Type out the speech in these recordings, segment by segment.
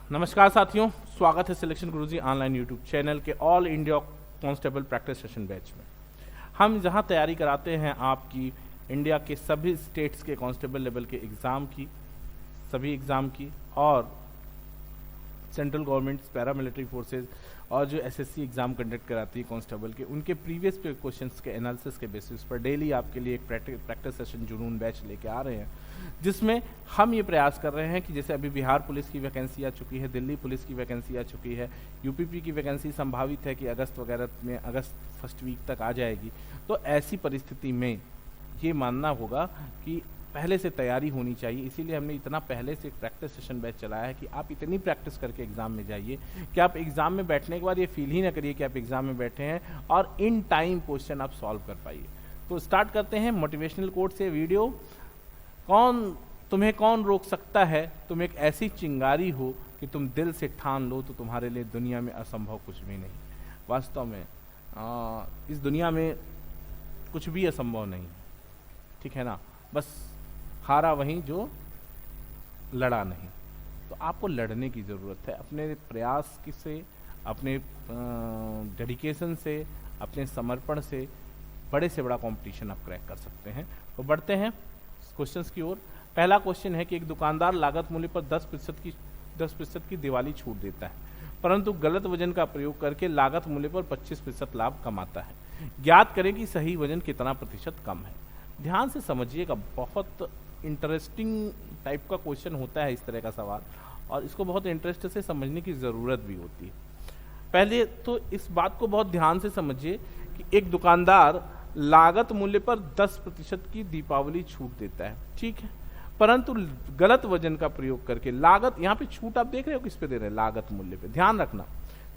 नमस्कार साथियों, स्वागत है सिलेक्शन गुरुजी ऑनलाइन यूट्यूब चैनल के all India constable practice session batch में। हम जहां तैयारी कराते हैं आपकी इंडिया के सभी स्टेट्स के कांस्टेबल लेवल के एग्ज़ाम की, सभी एग्ज़ाम की, और सेंट्रल गवर्नमेंट पैरामिलिट्री फोर्सेज और जो एसएससी एग्ज़ाम कंडक्ट कराती है कांस्टेबल के, उनके प्रीवियस क्वेश्चंस के एनालिसिस के बेसिस पर डेली आपके लिए एक प्रैक्टिस सेशन जुनून बैच लेके आ रहे हैं, जिसमें हम ये प्रयास कर रहे हैं कि जैसे अभी बिहार पुलिस की वैकेंसी आ चुकी है, दिल्ली पुलिस की वैकेंसी आ चुकी है, यूपीपी की वैकेंसी संभावित है कि अगस्त वगैरह में, अगस्त फर्स्ट वीक तक आ जाएगी। तो ऐसी परिस्थिति में ये मानना होगा कि पहले से तैयारी होनी चाहिए। इसीलिए हमने इतना पहले से एक प्रैक्टिस सेशन बैच चलाया है कि आप इतनी प्रैक्टिस करके एग्ज़ाम में जाइए कि आप एग्ज़ाम में बैठने के बाद ये फील ही ना करिए कि आप एग्ज़ाम में बैठे हैं और इन टाइम क्वेश्चन आप सॉल्व कर पाइए। तो स्टार्ट करते हैं मोटिवेशनल कोट से वीडियो। तुम्हें कौन रोक सकता है? तुम एक ऐसी चिंगारी हो कि तुम दिल से ठान लो तो तुम्हारे लिए दुनिया में असंभव कुछ भी नहीं। वास्तव में इस दुनिया में कुछ भी असंभव नहीं, ठीक है ना। बस हारा वहीं जो लड़ा नहीं। तो आपको लड़ने की ज़रूरत है, अपने प्रयास से, अपने डेडिकेशन से, अपने समर्पण से बड़े से बड़ा कंपटीशन आप क्रैक कर सकते हैं। तो बढ़ते हैं क्वेश्चंस की ओर। पहला क्वेश्चन है कि एक दुकानदार लागत मूल्य पर 10% की दिवाली छूट देता है, परंतु गलत वजन का प्रयोग करके लागत मूल्य पर 25% लाभ कमाता है। ज्ञात करें कि सही वजन कितना प्रतिशत कम है। ध्यान से समझिएगा, बहुत इंटरेस्टिंग टाइप का क्वेश्चन होता है इस तरह का सवाल, और इसको बहुत इंटरेस्ट से समझने की ज़रूरत भी होती है। पहले तो इस बात को बहुत ध्यान से समझिए कि एक दुकानदार लागत मूल्य पर 10% की दीपावली छूट देता है, ठीक है, परंतु गलत वजन का प्रयोग करके लागत, यहाँ पे छूट आप देख रहे हो किस पे दे रहे हैं? लागत मूल्य पे। ध्यान रखना।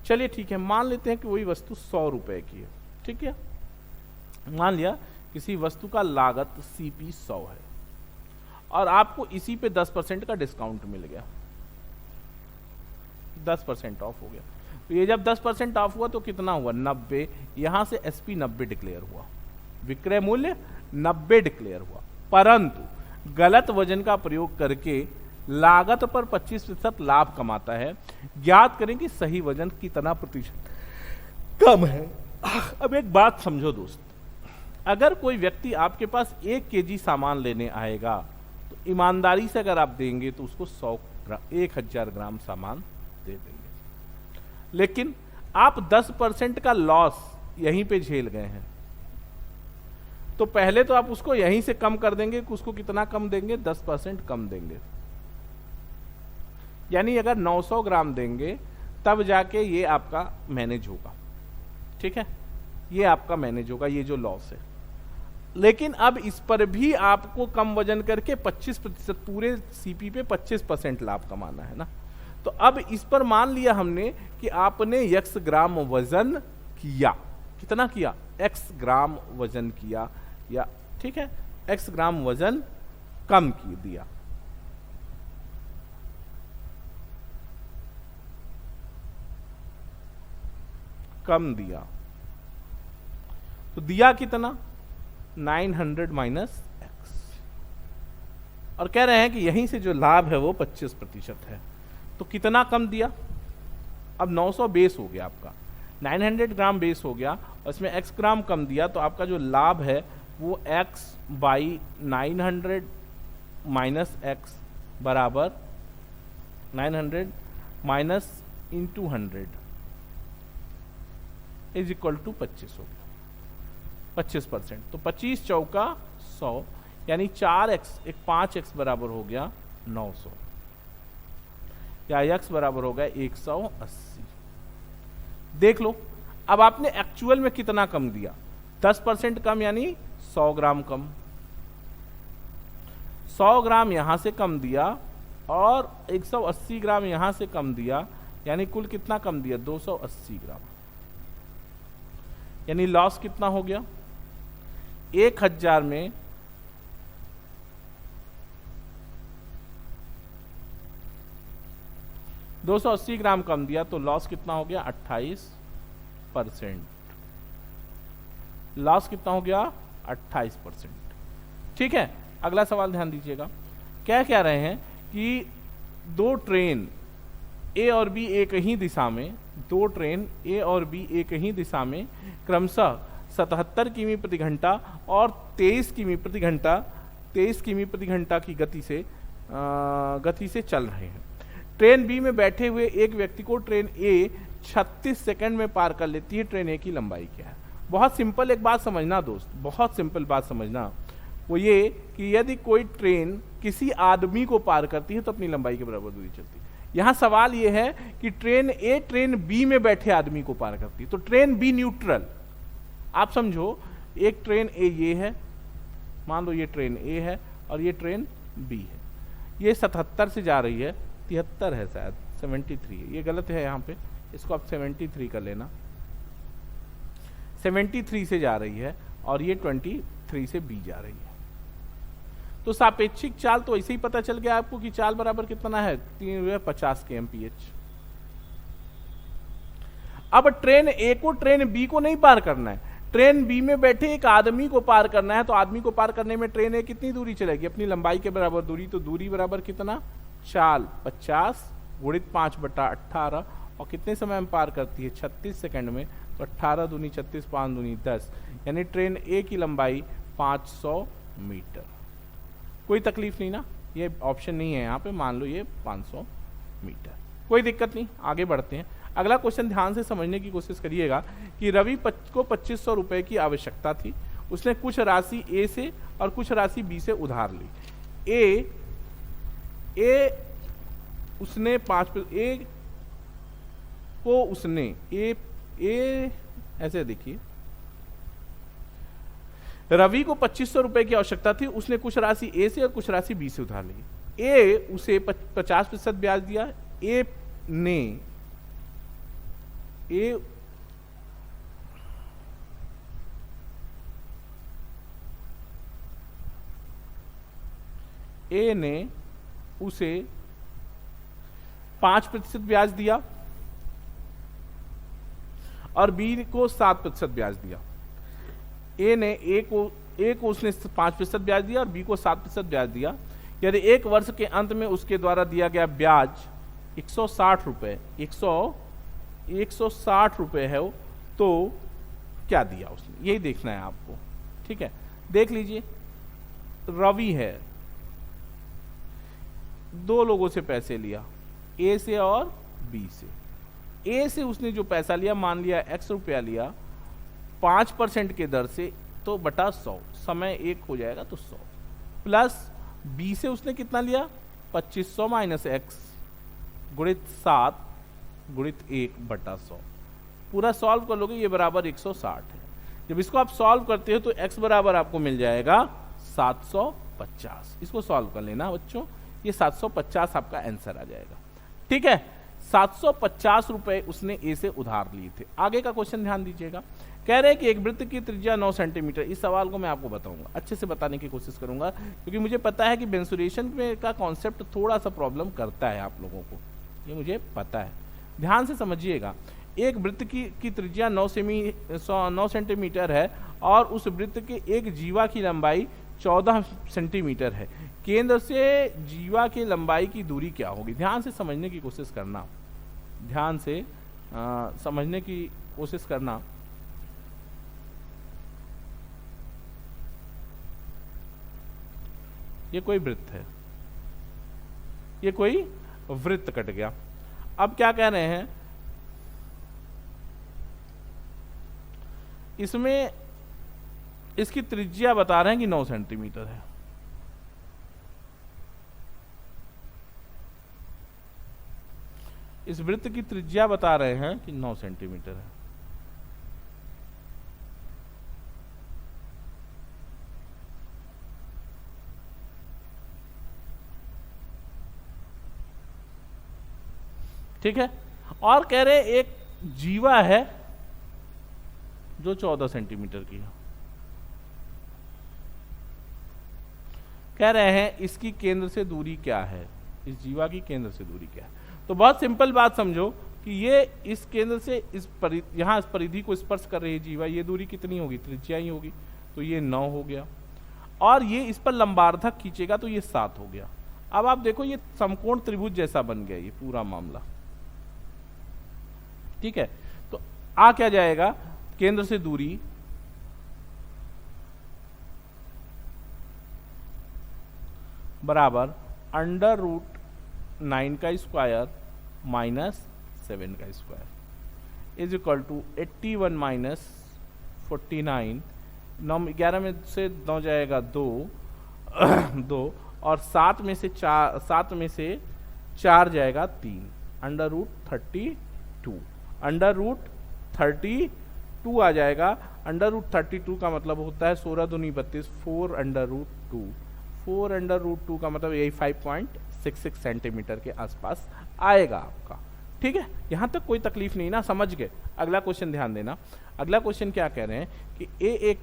चलिए ठीक है, मान लेते हैं कि वही वस्तु 100 रुपए की है, ठीक है। मान लिया किसी वस्तु का लागत CP 100 है और आपको इसी पे 10% का डिस्काउंट मिल गया, 10% ऑफ हो गया। तो ये जब 10% ऑफ हुआ तो कितना हुआ? 90। यहां से SP 90 डिक्लेयर हुआ, विक्रय मूल्य 90 डिक्लेयर हुआ, परंतु गलत वजन का प्रयोग करके लागत पर 25% लाभ कमाता है। ज्ञात करें कि सही वजन कितना प्रतिशत कम है। अब एक बात समझो दोस्त, अगर कोई व्यक्ति आपके पास 1 kg सामान लेने आएगा तो ईमानदारी से अगर आप देंगे तो उसको 1000 ग्राम सामान दे देंगे, लेकिन आप 10% का लॉस यहीं पे झेल गए हैं। तो पहले तो आप उसको यहीं से कम कर देंगे, उसको कितना कम देंगे? 10% कम देंगे। यानी अगर 900 ग्राम देंगे तब जाके ये आपका मैनेज होगा, ठीक है, ये आपका मैनेज होगा, ये जो लॉस है। लेकिन अब इस पर भी आपको कम वजन करके 25%, पूरे CP पे 25% लाभ कमाना है ना। तो अब इस पर मान लिया हमने कि आपने X ग्राम वजन किया, कितना किया? X ग्राम वजन किया, या ठीक है, X ग्राम वजन कम की दिया। कम दिया तो दिया कितना? 900 माइनस X, और कह रहे हैं कि यहीं से जो लाभ है वो 25% है। तो कितना कम दिया? अब 900 बेस हो गया आपका, 900 ग्राम बेस हो गया, और इसमें X ग्राम कम दिया, तो आपका जो लाभ है वो X बाई 900 माइनस X बराबर 900 minus into 100 is equal to 25 हो गया, 25%। तो 25 चौका 100, यानी 4x, एक 5x बराबर हो गया 900, या x बराबर हो गया 180। देख लो, अब आपने एक्चुअल में कितना कम दिया? 10% कम, यानी 100 ग्राम कम। 100 ग्राम यहां से कम दिया और 180 ग्राम यहां से कम दिया, यानी कुल कितना कम दिया? 280 ग्राम। यानी लॉस कितना हो गया? 1000 में 280 ग्राम कम दिया, तो लॉस कितना हो गया? 28%। लॉस कितना हो गया? 28%। ठीक है, अगला सवाल ध्यान दीजिएगा। क्या कह रहे हैं कि 2 ट्रेन ए और बी एक ही दिशा में, दो ट्रेन ए और बी एक ही दिशा में क्रमशः 77 किमी प्रति घंटा और 23 किमी प्रति घंटा की गति से चल रहे हैं। ट्रेन बी में बैठे हुए एक व्यक्ति को ट्रेन ए 36 सेकंड में पार कर लेती है। ट्रेन ए की लंबाई क्या है? बहुत सिंपल एक बात समझना दोस्त, बहुत सिंपल बात समझना, वो ये कि यदि कोई ट्रेन किसी आदमी को पार करती है तो अपनी लंबाई के बराबर दूरी चलती है। यहाँ सवाल ये है कि ट्रेन ए ट्रेन बी में बैठे आदमी को पार करती है, तो ट्रेन बी न्यूट्रल, आप समझो एक ट्रेन ए ये है, मान लो ये ट्रेन ए है और ये ट्रेन बी है, ये 77 से जा रही है, 73 है शायद, 73 है, ये गलत है यहाँ पे, इसको आप 73 कर लेना, 73 से जा रही है और ये 23 से बी जा रही है। तो सापेक्षिक चाल तो ऐसे ही पता चल गया आपको कि चाल बराबर कितना है, 350 kmph। अब ट्रेन ए को ट्रेन बी को नहीं पार करना है, ट्रेन बी में बैठे एक आदमी को पार करना है, तो आदमी को पार करने में ट्रेन ए कितनी दूरी चलेगी? अपनी लंबाई के बराबर दूरी, तो दूरी बराबर कितना? चाल 50 गुणित 5/18 और कितने समय में पार करती है? 36 सेकंड में, तो 18 दूनी 36, 5 दूनी 10, यानी ट्रेन ए की लंबाई 500 मीटर। कोई तकलीफ नहीं ना, ये ऑप्शन नहीं है यहाँ पे, मान लो ये 500 मीटर, कोई दिक्कत नहीं, आगे बढ़ते हैं। अगला क्वेश्चन ध्यान से समझने की कोशिश करिएगा कि रवि को 2500 रुपए की आवश्यकता थी, उसने कुछ राशि ए से और कुछ राशि बी से उधार ली। ऐसे देखिए, रवि को 2500 रुपए की आवश्यकता थी, उसने कुछ राशि ए से और कुछ राशि बी से उधार ली। ए उसे 50% ब्याज दिया, ए ने उसे 5% ब्याज दिया और बी को 7% ब्याज दिया। ए को उसने 5% ब्याज दिया और बी को 7% ब्याज दिया। यदि एक वर्ष के अंत में उसके द्वारा दिया गया ब्याज 160 रुपए है, तो क्या दिया उसने, यही देखना है आपको। ठीक है, देख लीजिए, रवि है, दो लोगों से पैसे लिया, ए से और बी से। ए से उसने जो पैसा लिया, मान लिया x रुपया लिया 5% के दर से, तो बटा 100, समय 1 हो जाएगा तो 100, प्लस बी से उसने कितना लिया 2500 माइनस x गुणित 7 गुणित 1/100। पूरा सॉल्व कर लोगे, ये बराबर 160 है। जब इसको आप सॉल्व करते हो तो x बराबर आपको मिल जाएगा 750। इसको सॉल्व कर लेना बच्चों, ये 750 आपका आंसर आ जाएगा। ठीक है, 750 रुपए उसने ए से उधार लिए थे। आगे का क्वेश्चन ध्यान दीजिएगा, कह रहे हैं कि एक वृत्त की त्रिज्या 9 सेंटीमीटर। इस सवाल को मैं आपको बताऊंगा, अच्छे से बताने की कोशिश करूंगा, क्योंकि मुझे पता है कि मेंसुरेशन में का कॉन्सेप्ट थोड़ा सा प्रॉब्लम करता है आप लोगों को, ये मुझे पता है। ध्यान से समझिएगा, एक वृत्त की त्रिज्या 9 सेंटीमीटर है और उस वृत्त के एक जीवा की लंबाई 14 सेंटीमीटर है। केंद्र से जीवा की लंबाई की दूरी क्या होगी? ध्यान से समझने की कोशिश करना, ध्यान से समझने की कोशिश करना। ये कोई वृत्त है, ये कोई वृत्त कट गया। अब क्या कह रहे हैं, इसमें इसकी त्रिज्या बता रहे हैं कि 9 सेंटीमीटर है। इस वृत्त की त्रिज्या बता रहे हैं कि 9 सेंटीमीटर है। ठीक है, और कह रहे एक जीवा है जो 14 सेंटीमीटर की है। कह रहे हैं इसकी केंद्र से दूरी क्या है, इस जीवा की केंद्र से दूरी क्या है। तो बहुत सिंपल बात समझो कि ये इस केंद्र से यहाँ इस परिधि को स्पर्श कर रही है जीवा, ये दूरी कितनी होगी, त्रिज्या ही होगी, तो ये 9 हो गया। और ये इस पर लंबार्धक खींचेगा तो ये 7 हो गया। अब आप देखो, ये समकोण त्रिभुज जैसा बन गया ये पूरा मामला। ठीक है, तो आ क्या जाएगा, केंद्र से दूरी बराबर अंडर रूट 9 का स्क्वायर माइनस 7 का square is equal to 81 minus 49, 11 में से 9 जाएगा 2 2 और 7 में से 4 जाएगा 3, अंडर रूट 32, अंडर रूट 32 आ जाएगा। अंडर रूट 32 का मतलब होता है 16 दूनी 32, 4 अंडर रूट 2, 4 अंडर रूट 2 का मतलब यही 5.66 सेंटीमीटर के आसपास आएगा आपका। ठीक है, यहां तक कोई तकलीफ नहीं ना, समझ गए। अगला क्वेश्चन ध्यान देना, अगला क्वेश्चन क्या कह रहे हैं कि ए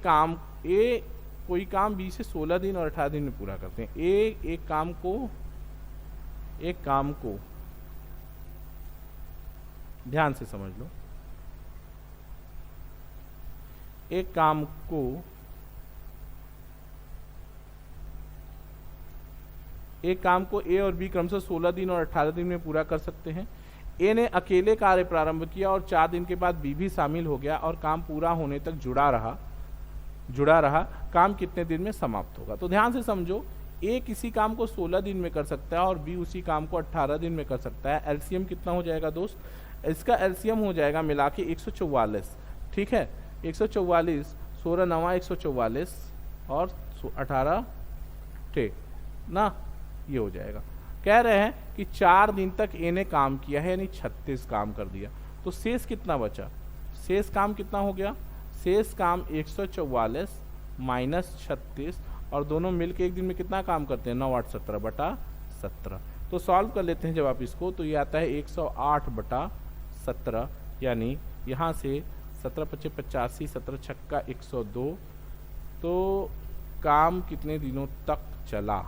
कोई काम बी से 16 दिन और 18 दिन में पूरा करते हैं। एक काम को ध्यान से समझ लो, एक काम को ए और बी क्रमशः 16 दिन और 18 दिन में पूरा कर सकते हैं। ए ने अकेले कार्य प्रारंभ किया और 4 दिन के बाद बी भी शामिल हो गया और काम पूरा होने तक जुड़ा रहा। काम कितने दिन में समाप्त होगा? तो ध्यान से समझो, ए किसी काम को 16 दिन में कर सकता है और बी उसी काम को 18 दिन में कर सकता है। एलसीएम कितना हो जाएगा दोस्त? इसका एलसीएम हो जाएगा मिला के 144। ठीक है, 144, 16 9 144 और 18 ठीक ना, ये हो जाएगा। कह रहे हैं कि 4 दिन तक ए ने काम किया है, यानी 36 काम कर दिया। तो शेष कितना बचा? शेष काम कितना हो गया? शेष काम 144 माइनस 36 और दोनों मिलके एक दिन में कितना काम करते हैं? 9 8 17 बटा 17। तो सॉल्व कर लेते हैं जब आप इसको, तो ये आता है 108 बटा 17, यानी यहाँ से 17 25 85, 17 छक्का 102। तो काम कितने दिनों तक चला?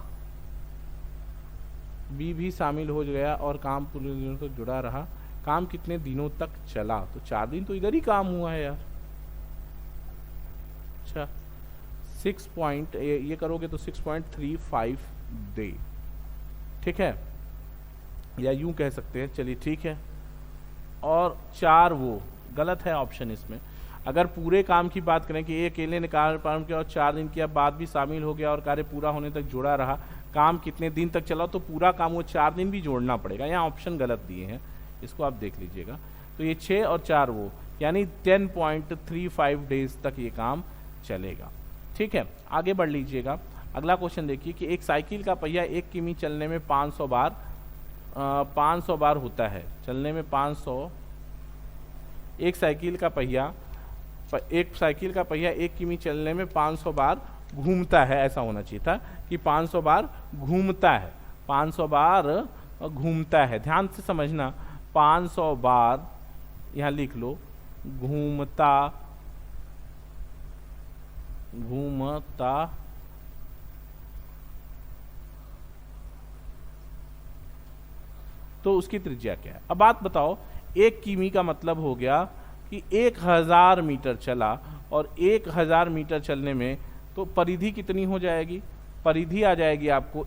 बी भी शामिल हो गया और काम पूरे दिनों तक जुड़ा रहा। काम कितने दिनों तक चला? तो 4 दिन तो इधर ही काम हुआ है यार। अच्छा, 6 पॉइंट ये करोगे तो 6.35 डे। ठीक है, या यूं कह सकते हैं, चलिए ठीक है। और 4 वो गलत है ऑप्शन इसमें। अगर पूरे काम की बात करें कि एक अकेले ने कार्य प्रारंभ किया और 4 दिन किया, बाद भी शामिल हो गया और कार्य पूरा होने तक जुड़ा रहा, काम कितने दिन तक चला, तो पूरा काम वो 4 दिन भी जोड़ना पड़ेगा। यहाँ ऑप्शन गलत दिए हैं, इसको आप देख लीजिएगा। तो ये 6 और 4 वो, यानी 10.35 डेज तक ये काम चलेगा। ठीक है, आगे बढ़ लीजिएगा। अगला क्वेश्चन देखिए कि एक साइकिल का पहिया 1 किमी चलने में 500 बार होता है। चलने में 500, एक साइकिल का पहिया 1 किमी चलने में 500 बार घूमता है। ऐसा होना चाहिए था कि 500 बार घूमता है, 500 बार घूमता है। ध्यान से समझना, 500 बार यहां लिख लो, घूमता तो उसकी त्रिज्या क्या है? अब बात बताओ, 1 किमी का मतलब हो गया कि 1000 मीटर चला और 1000 मीटर चलने में तो परिधि कितनी हो जाएगी? परिधि आ जाएगी आपको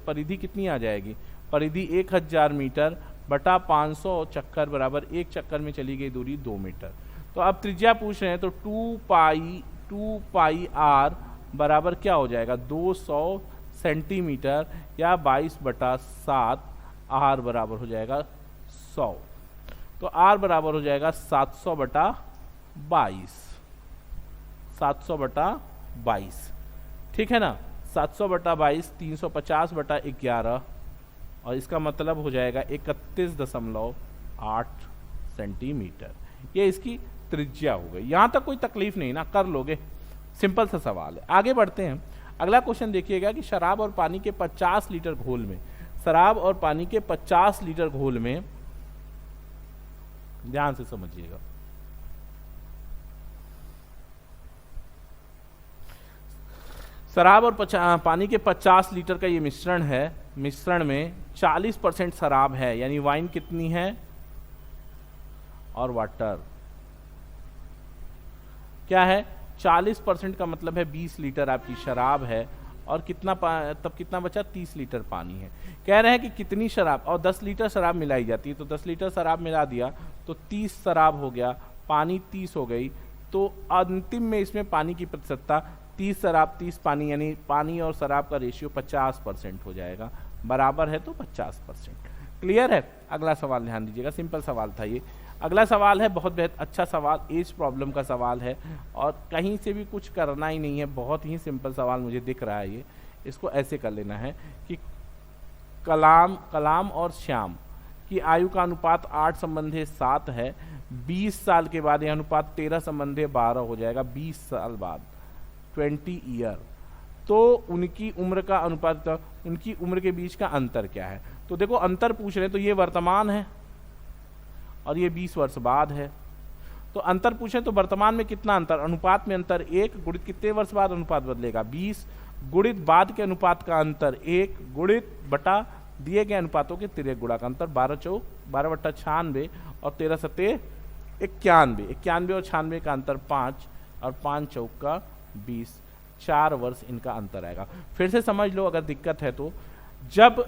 परिधि कितनी आ जाएगी? परिधि 1000 मीटर बटा 500 चक्कर बराबर 1 चक्कर में चली गई दूरी 2 मीटर। तो अब त्रिज्या पूछ रहे हैं, तो 2 पाई आर बराबर क्या हो जाएगा? 200 सेंटीमीटर या 22 बटा 7, आर बराबर हो जाएगा 100। तो आर बराबर हो जाएगा 700 बटा 22, 700 बटा 22। ठीक है ना, 700 बटा 22 350 बटा 11 और इसका मतलब हो जाएगा 31.8 सेंटीमीटर। ये इसकी त्रिज्या हो गई। यहां तक कोई तकलीफ नहीं ना, कर लोगे, सिंपल सा सवाल है। आगे बढ़ते हैं। अगला क्वेश्चन देखिएगा कि शराब और पानी के 50 लीटर घोल में, शराब और पानी के 50 लीटर घोल में, ध्यान से समझिएगा, शराब और पानी के 50 लीटर का ये मिश्रण है। मिश्रण में 40% शराब है, यानी वाइन कितनी है, और वाटर क्या है? 40% का मतलब है 20 लीटर आपकी शराब है और तब कितना बचा, 30 लीटर पानी है। कह रहे हैं कि कितनी शराब, और 10 लीटर शराब मिलाई जाती है, तो 10 लीटर शराब मिला दिया तो 30 शराब हो गया, पानी 30 हो गई, तो अंतिम में इसमें पानी की प्रतिशतता 30 शराब 30 पानी, यानी पानी और शराब का रेशियो 50% हो जाएगा, बराबर है तो 50%। क्लियर है। अगला सवाल ध्यान दीजिएगा, सिंपल सवाल था ये। अगला सवाल है बहुत बेहद अच्छा सवाल, एज प्रॉब्लम का सवाल है और कहीं से भी कुछ करना ही नहीं है, बहुत ही सिंपल सवाल मुझे दिख रहा है ये। इसको ऐसे कर लेना है कि कलाम और श्याम की आयु का अनुपात 8 संबंधे 7 है, 20 साल के बाद यह अनुपात 13 संबंधे 12 हो जाएगा, 20 साल बाद 20 ईयर। तो उनकी उम्र का अनुपात, उनकी उम्र के बीच का अंतर क्या है। तो देखो अंतर पूछ रहे हैं, तो ये वर्तमान है और ये 20 वर्ष बाद है। तो अंतर पूछे तो वर्तमान में कितना अंतर, अनुपात में अंतर 1 गुणित कितने वर्ष बाद अनुपात बदलेगा 20, गुणित बाद के अनुपात का अंतर 1 गुणित बटा दिए गए अनुपातों के तिर्यक गुणा का अंतर, 12 बट्टा 96 और 13 सत्ते 91, 91 और 96 का अंतर 5 और 5 चौका 20, 4 वर्ष इनका अंतर आएगा। फिर से समझ लो अगर दिक्कत है तो, जब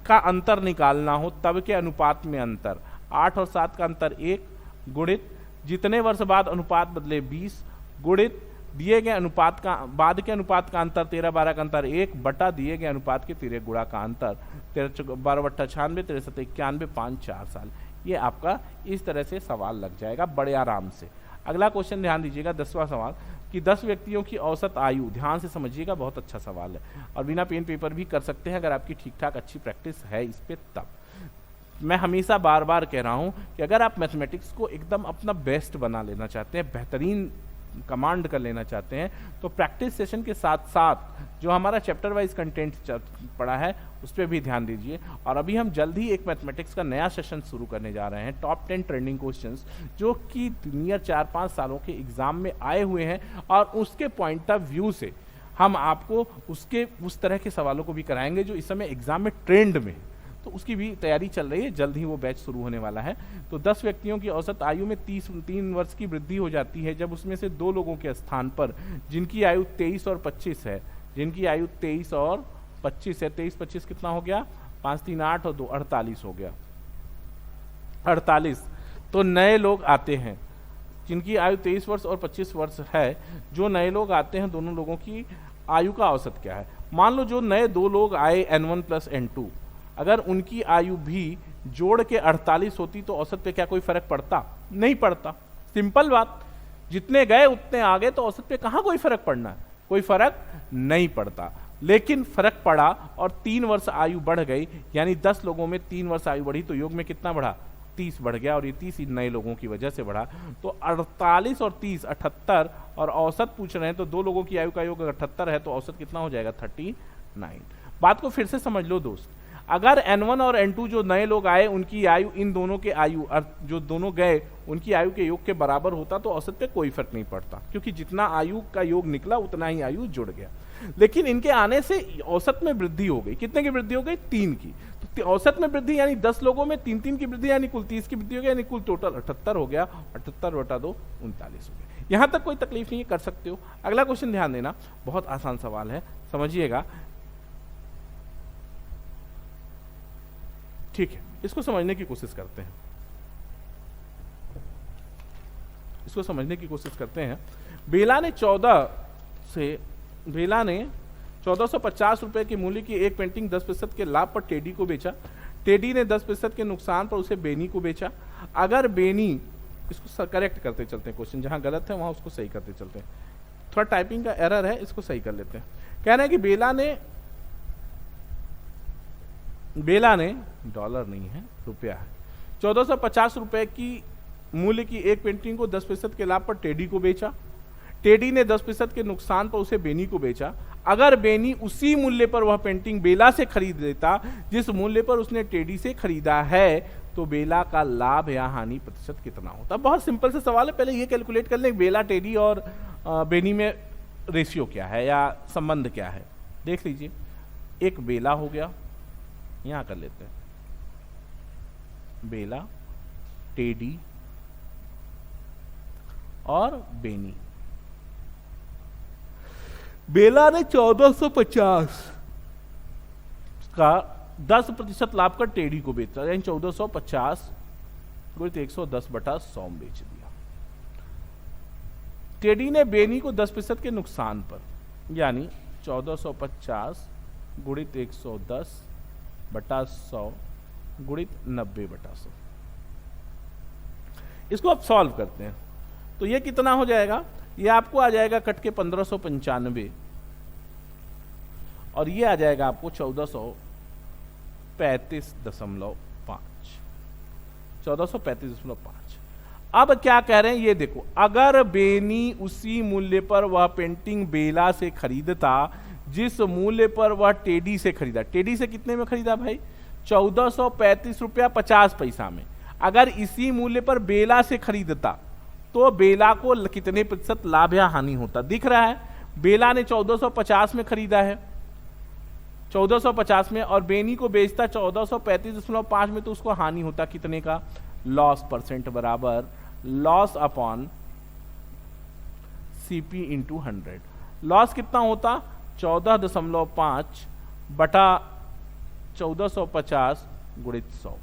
का अंतर निकालना हो तब के अनुपात में अंतर 8 और 7 का अंतर 1 गुणित जितने वर्ष बाद अनुपात बदले 20 गुणित दिए गए अनुपात का बाद के अनुपात का अंतर 13 12 का अंतर 1 बटा दिए गए अनुपात के तिर्यक गुणा का अंतर 12 बट्टा 96 13 सत्ते 91 5 4 साल। ये आपका इस तरह से सवाल लग जाएगा बड़े आराम से। अगला क्वेश्चन ध्यान दीजिएगा, 10वां सवाल कि 10 व्यक्तियों की औसत आयु, ध्यान से समझिएगा बहुत अच्छा सवाल है और बिना पेन पेपर भी कर सकते हैं अगर आपकी ठीक ठाक अच्छी प्रैक्टिस है इस पे तब। मैं हमेशा बार बार कह रहा हूं कि अगर आप मैथमेटिक्स को एकदम अपना बेस्ट बना लेना चाहते हैं, बेहतरीन कमांड कर लेना चाहते हैं, तो प्रैक्टिस सेशन के साथ साथ जो हमारा चैप्टर वाइज कंटेंट पड़ा है उस पर भी ध्यान दीजिए। और अभी हम जल्द ही एक मैथमेटिक्स का नया सेशन शुरू करने जा रहे हैं, टॉप 10 ट्रेंडिंग क्वेश्चंस, जो कि नियर 4-5 सालों के एग्जाम में आए हुए हैं और उसके पॉइंट ऑफ व्यू से हम आपको उस तरह के सवालों को भी कराएंगे जो इस समय एग्जाम में ट्रेंड में, तो उसकी भी तैयारी चल रही है, जल्द ही वो बैच शुरू होने वाला है। तो 10 व्यक्तियों की औसत आयु में 3 वर्ष की वृद्धि हो जाती है जब उसमें से 2 लोगों के स्थान पर जिनकी आयु 23 और 25 है, जिनकी आयु 23 और 25 है, 23-25 कितना हो गया, 5 3 8 और 2 48 हो गया, 48। तो नए लोग आते हैं जिनकी आयु 23 वर्ष और 25 वर्ष है, जो नए लोग आते हैं दोनों लोगों की आयु का औसत क्या है। मान लो जो नए 2 लोग आए N1 प्लस N2, अगर उनकी आयु भी जोड़ के 48 होती तो औसत पे क्या कोई फर्क पड़ता, नहीं पड़ता। सिंपल बात, जितने गए उतने आ गए, तो औसत पे कहाँ कोई फर्क पड़ना है, कोई फर्क नहीं पड़ता। लेकिन फर्क पड़ा और 3 वर्ष आयु बढ़ गई, यानी 10 लोगों में 3 वर्ष आयु बढ़ी तो योग में कितना बढ़ा, 30 बढ़ गया, और ये 30 नए लोगों की वजह से बढ़ा। तो 48 और 30 78, और औसत पूछ रहे हैं तो 2 लोगों की आयु का योग 78 है तो औसत कितना हो जाएगा 39। बात को फिर से समझ लो दोस्त, अगर N1 और N2 जो नए लोग आए उनकी आयु इन दोनों के आयु जो दोनों गए उनकी आयु के योग के बराबर होता तो औसत पे कोई फर्क नहीं पड़ता, क्योंकि जितना आयु का योग निकला उतना ही आयु जुड़ गया। लेकिन इनके आने से औसत में वृद्धि हो गई, कितने की वृद्धि हो गई, 3 की। तो औसत में वृद्धि यानी 10 लोगों में 3-3 की वृद्धि, यानी कुल 30 की वृद्धि हो गया, यानी कुल टोटल 78 हो गया, 78 बटा 2 39 हो गया। यहां तक कोई तकलीफ नहीं है, कर सकते हो। अगला क्वेश्चन ध्यान देना, बहुत आसान सवाल है, समझिएगा, ठीक है। इसको समझने की कोशिश करते हैं, इसको समझने की कोशिश करते हैं। बेला ने 1450 रुपए के मूल्य की एक पेंटिंग 10% के लाभ पर टेडी को बेचा। टेडी ने 10% के नुकसान पर उसे बेनी को बेचा। अगर बेनी, इसको करेक्ट करते चलते हैं, क्वेश्चन जहां गलत है वहां उसको सही करते चलते हैं, थोड़ा टाइपिंग का एरर है, इसको सही कर लेते हैं। कह रहे हैं कि बेला ने डॉलर नहीं है, रुपया है, 1450 रुपए की मूल्य की एक पेंटिंग को 10% के लाभ पर टेडी को बेचा। टेडी ने 10% के नुकसान पर उसे बेनी को बेचा। अगर बेनी उसी मूल्य पर वह पेंटिंग बेला से खरीद लेता जिस मूल्य पर उसने टेडी से खरीदा है, तो बेला का लाभ या हानि प्रतिशत कितना होता। बहुत सिंपल सा सवाल है, पहले ये कैलकुलेट कर लें बेला, टेडी और बेनी में रेशियो क्या है या संबंध क्या है, देख लीजिए। एक बेला हो गया, यहां कर लेते हैं, बेला, टेडी और बेनी। बेला ने 1450 का 10% लाभ कर टेडी को बेचा, यानी 1450 गुणित 110/100 बेच दिया। टेडी ने बेनी को 10% के नुकसान पर, यानी 1450 गुणित 110/100 गुणित 90/100। इसको आप सॉल्व करते हैं तो ये कितना हो जाएगा, ये आपको आ जाएगा कट के 1595 और ये आ जाएगा आपको 1435.5। 1435.5। अब क्या कह रहे हैं ये देखो, अगर बेनी उसी मूल्य पर वह पेंटिंग बेला से खरीदता जिस मूल्य पर वह टेडी से खरीदा। टेडी से कितने में खरीदा भाई? 1435 रुपया 50 पैसा में। अगर इसी मूल्य पर बेला से खरीदता तो बेला को कितने प्रतिशत लाभ या हानि होता? दिख रहा है बेला ने 1450 में खरीदा है, 1450 में, और बेनी को बेचता 1435.5 में, तो उसको हानि होता कितने का? लॉस परसेंट बराबर loss upon CP into 100। Loss कितना होता? 14.5 बटा 1450 गुणित 100।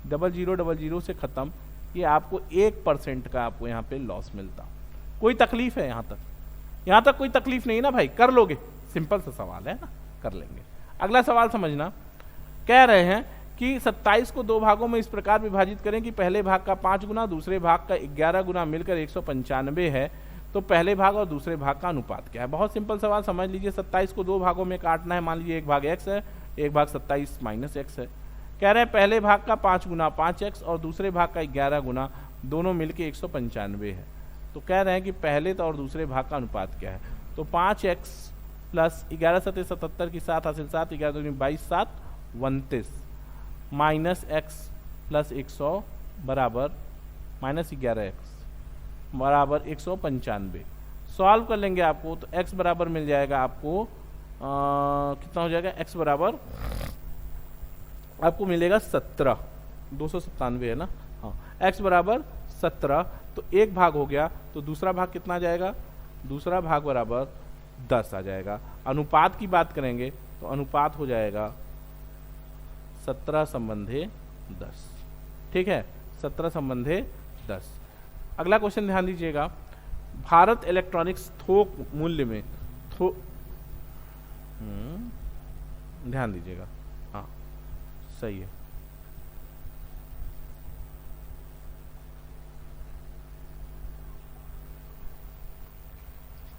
0000 से खत्म, ये आपको 1% का आपको यहाँ पे लॉस मिलता। कोई तकलीफ है यहाँ तक? यहाँ तक कोई तकलीफ नहीं ना भाई, कर लोगे, सिंपल सा सवाल है ना, कर लेंगे। अगला सवाल समझना, कह रहे हैं कि 27 को 2 भागों में इस प्रकार विभाजित करें कि पहले भाग का 5 गुना दूसरे भाग का 11 गुना मिलकर 195 है, तो पहले भाग और दूसरे भाग का अनुपात क्या है? बहुत सिंपल सवाल, समझ लीजिए। 27 को 2 भागों में काटना है, मान लीजिए एक भाग x है, एक भाग 27 माइनस x है। कह रहे हैं पहले भाग का 5 गुना 5x और दूसरे भाग का 11 गुना, दोनों मिलके 195 है। तो कह रहे हैं कि पहले तो और दूसरे भाग का अनुपात क्या है? तो 5x प्लस 11 7 77 की 7 हासिल 7, 11 दूनी 22 7 29 माइनस x प्लस 100 बराबर माइनस 11x बराबर 195। सॉल्व कर लेंगे आपको तो x बराबर मिल जाएगा आपको कितना हो जाएगा? x बराबर आपको मिलेगा 17, 297 है ना, हाँ। x बराबर 17, तो एक भाग हो गया, तो दूसरा भाग कितना आ जाएगा? दूसरा भाग बराबर 10 आ जाएगा। अनुपात की बात करेंगे तो अनुपात हो जाएगा 17/10। ठीक है, 17/10। अगला क्वेश्चन ध्यान दीजिएगा, भारत इलेक्ट्रॉनिक्स थोक मूल्य में ध्यान दीजिएगा, हाँ सही है।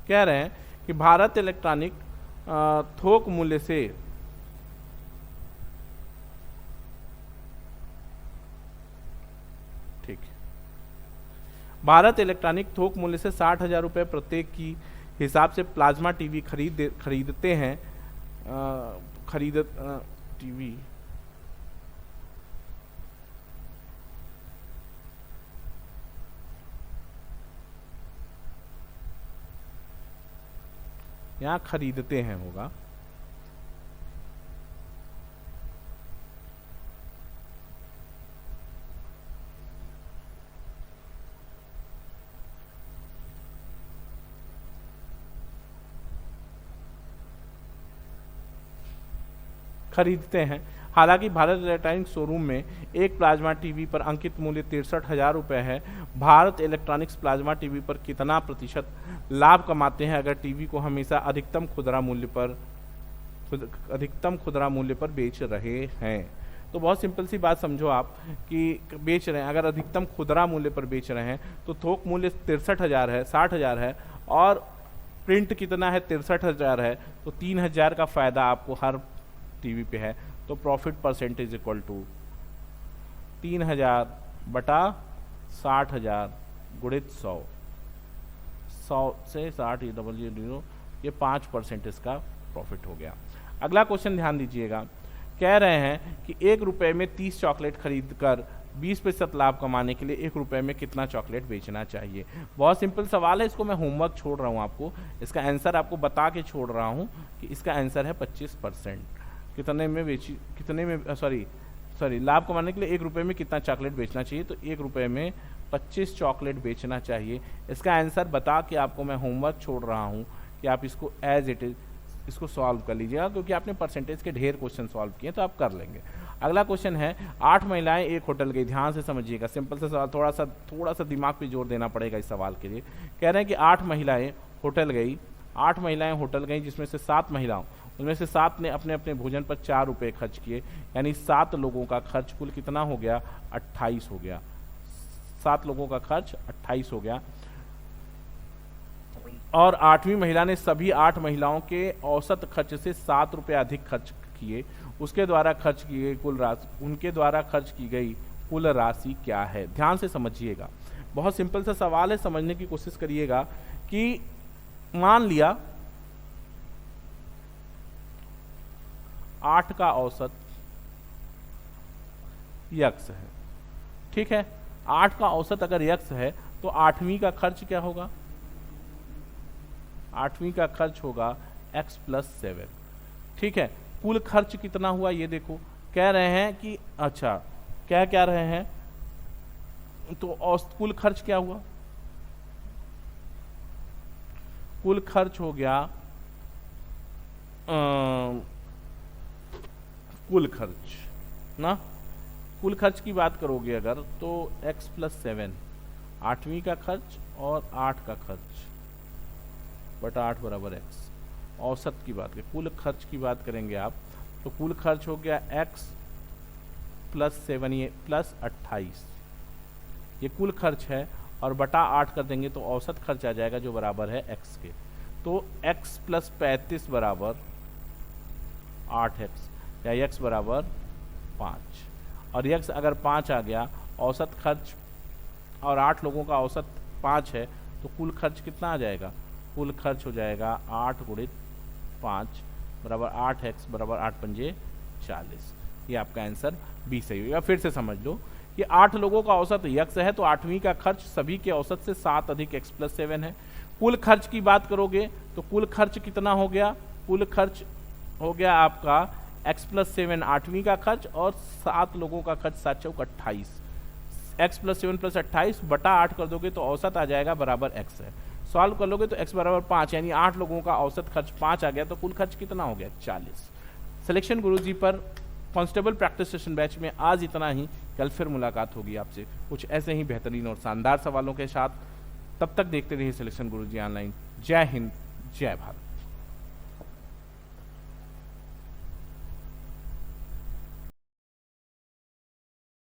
कह रहे हैं कि भारत इलेक्ट्रॉनिक थोक मूल्य से ठीक है, भारत इलेक्ट्रॉनिक थोक मूल्य से 60,000 रुपये प्रत्येक की हिसाब से प्लाज्मा टीवी खरीदते हैं। टीवी यहाँ खरीदते हैं होगा, खरीदते हैं। हालांकि भारत इलेक्ट्रॉनिक शोरूम में एक प्लाज्मा टीवी पर अंकित मूल्य 63,000 रुपये है। भारत इलेक्ट्रॉनिक्स प्लाज्मा टीवी पर कितना प्रतिशत लाभ कमाते हैं अगर टीवी को हमेशा अधिकतम खुदरा मूल्य पर बेच रहे हैं? तो बहुत सिंपल सी बात समझो आप कि बेच रहे हैं, अगर अधिकतम खुदरा मूल्य पर बेच रहे हैं तो थोक मूल्य 63,000 है, 60,000 है, और प्रिंट कितना है? 63,000 है, तो 3,000 का फायदा आपको हर टीवी पे है। तो प्रॉफिट परसेंटेज इक्वल टू 3,000 बटा 60,000 गुणित 100। 100 से 60 ये 5% इसका प्रॉफिट हो गया। अगला क्वेश्चन ध्यान दीजिएगा, कह रहे हैं कि 1 रुपये में 30 चॉकलेट खरीद कर 20% लाभ कमाने के लिए 1 रुपये में कितना चॉकलेट बेचना चाहिए? बहुत सिंपल सवाल है, इसको मैं होमवर्क छोड़ रहा हूँ आपको, इसका आंसर आपको बता के छोड़ रहा हूँ कि इसका आंसर है 25%। लाभ कमाने के लिए 1 रुपये में कितना चॉकलेट बेचना चाहिए? तो 1 रुपये में 25 चॉकलेट बेचना चाहिए। इसका आंसर बता के आपको मैं होमवर्क छोड़ रहा हूँ कि आप इसको एज इट इज इसको सॉल्व कर लीजिएगा, क्योंकि आपने परसेंटेज के ढेर क्वेश्चन सॉल्व किए तो आप कर लेंगे। अगला क्वेश्चन है 8 महिलाएं एक होटल गई। ध्यान से समझिएगा, सिंपल सा सवाल, थोड़ा सा दिमाग पे जोर देना पड़ेगा इस सवाल के लिए। कह रहे हैं कि 8 महिलाएं होटल गई, 8 महिलाएं होटल गई, जिसमें से 7 महिलाओं, उनमें से 7 ने अपने अपने भोजन पर 4 रुपये खर्च किए, यानी 7 लोगों का खर्च कुल कितना हो गया? 28 हो गया। 7 लोगों का खर्च 28 हो गया। और 8वीं महिला ने सभी 8 महिलाओं के औसत खर्च से 7 रुपये अधिक खर्च किए। उसके द्वारा खर्च की गई कुल राशि, उनके द्वारा खर्च की गई कुल राशि क्या है? ध्यान से समझिएगा, बहुत सिंपल सा सवाल है, समझने की कोशिश करिएगा। कि मान लिया 8 का औसत यक्स है, ठीक है। 8 का औसत अगर यक्स है तो 8वीं का खर्च क्या होगा? 8वीं का खर्च होगा x + 7, ठीक है। कुल खर्च कितना हुआ ये देखो, कह रहे हैं कि अच्छा क्या रहे हैं, तो कुल खर्च क्या हुआ? कुल खर्च हो गया कुल खर्च ना, कुल खर्च की बात करोगे अगर तो x + 7, 8वीं का खर्च और 8 का खर्च बटा 8 बराबर x। औसत की बात करें, कुल खर्च की बात करेंगे आप, तो कुल खर्च हो गया x + 7 ये प्लस 28, ये कुल खर्च है, और बटा 8 कर देंगे तो औसत खर्च आ जाएगा जो बराबर है x के। तो x + 35 बराबर 8x, या x बराबर 5, और x अगर 5 आ गया, औसत खर्च और 8 लोगों का औसत 5 है, तो कुल खर्च कितना आ जाएगा? कुल खर्च हो जाएगा 8 × 5 बराबर 8x बराबर 8 × 5 = 40। ये आपका आंसर बी सही होगा। फिर से समझ लो कि 8 लोगों का औसत यक्स है, तो 8वीं का खर्च सभी के औसत से 7 अधिक x + 7 है। कुल खर्च की बात करोगे तो कुल खर्च कितना हो गया? कुल खर्च हो गया आपका x + 7 8वीं का खर्च, और 7 लोगों का खर्च 7 × 28, x + 7 + 28 बटा 8 कर दोगे तो औसत आ जाएगा बराबर x है। सॉल्व कर लोगे तो x बराबर 5, यानी 8 लोगों का औसत खर्च 5 आ गया, तो कुल खर्च कितना हो गया? 40। सिलेक्शन गुरुजी पर कांस्टेबल प्रैक्टिस सेशन बैच में आज इतना ही। कल फिर मुलाकात होगी आपसे कुछ ऐसे ही बेहतरीन और शानदार सवालों के साथ। तब तक देखते रहिए सिलेक्शन गुरुजी ऑनलाइन। जय हिंद, जय भारत।